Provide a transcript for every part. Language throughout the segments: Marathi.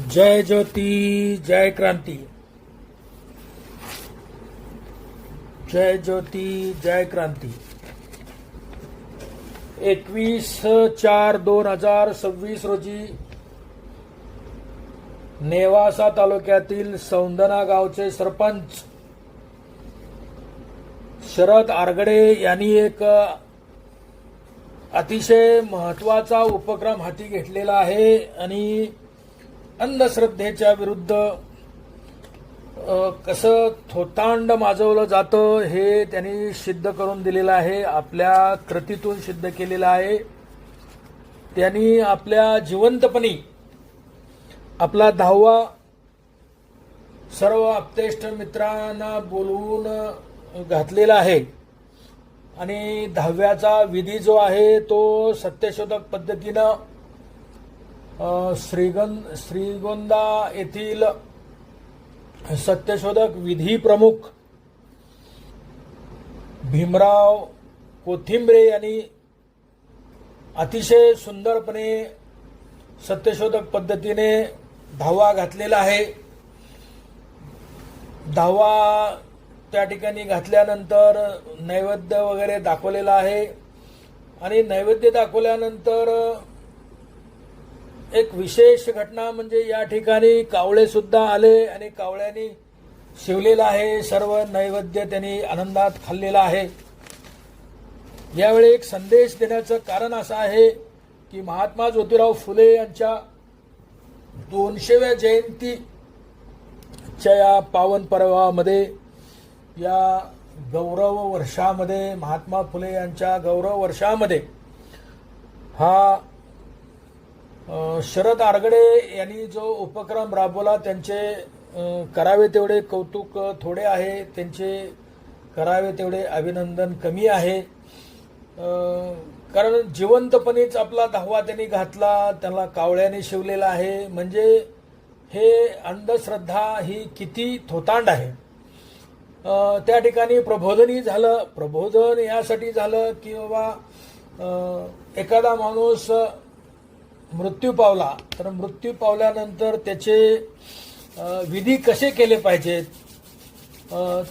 जय ज्योती जय क्रांती। जय ज्योती जय क्रांती। 21/4/2026 रोजी नेवासा तालुक्यातील सौंदना गावचे सरपंच शरद आरगडे यांनी एक अतिशय महत्वाचा उपक्रम हाती घेतलेला आहे आणि अंधश्रद्धेच्या विरुद्ध कसं थोतांड माजवलं जातं हे त्यांनी सिद्ध करून दिलेलं आहे, आपल्या कृतीतून सिद्ध केलेलं आहे। त्यांनी आपल्या जिवंतपणी आपला 10वा सर्व आप्तेष्ट मित्रांना बोलवून घातलेला आहे आणि 10व्याचा विधी जो आहे तो सत्यशोधक पद्धतीनं श्रीगोंदा येथील सत्यशोधक विधी प्रमुख भीमराव कोथिंबरे यांनी अतिशय सुंदरपणे सत्यशोधक पद्धतीने 10वा घातलेला आहे। 10वा त्या ठिकाणी घातल्यानंतर नैवेद्य वगैरे दाखवलेला आहे आणि नैवेद्य दाखवल्यानंतर एक विशेष घटना म्हणजे या ठिकाणी कावळे सुद्धा आले आणि कावळ्यांनी शिवलेला आहे, सर्व नैवेद्य त्यांनी आनंदात खाल्लेला आहे। यावेळी एक संदेश देण्याचं कारण असं आहे की महात्मा ज्योतिराव फुले यांच्या 200व्या जयंतीच्या या पावन पर्वामध्ये, या गौरव वर्षामध्ये, महात्मा फुले यांच्या गौरव वर्षामध्ये हा शरद आरगडे यांनी जो उपक्रम राबवला त्यांचे करावे तेवढे कौतुक थोडे आहे, त्यांचे करावे तेवढे अभिनंदन कमी आहे। कारण जिवंतपणीच आपला 10वा त्यांनी घातला, त्यांना कावळ्याने शिवलेला आहे, म्हणजे हे अंधश्रद्धा ही किती थोतांड आहे। त्या ठिकाणी प्रबोधनही झालं। प्रबोधन यासाठी झालं की बाबा एखादा माणूस मृत्यू पावला तर मृत्यू पावल्यानंतर त्याचे विधी कसे केले पाहिजेत,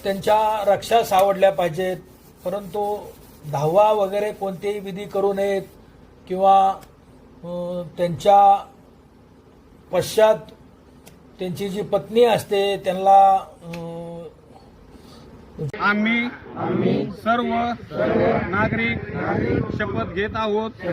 त्यांच्या रक्षा सावडल्या पाहिजेत, परंतु 10वा वगैरे कोणतेही विधी करू नयेत किंवा त्यांच्या पश्चात त्यांची जी पत्नी असते त्यांना आम्ही सर्व नागरिक शपथ घेत आहोत की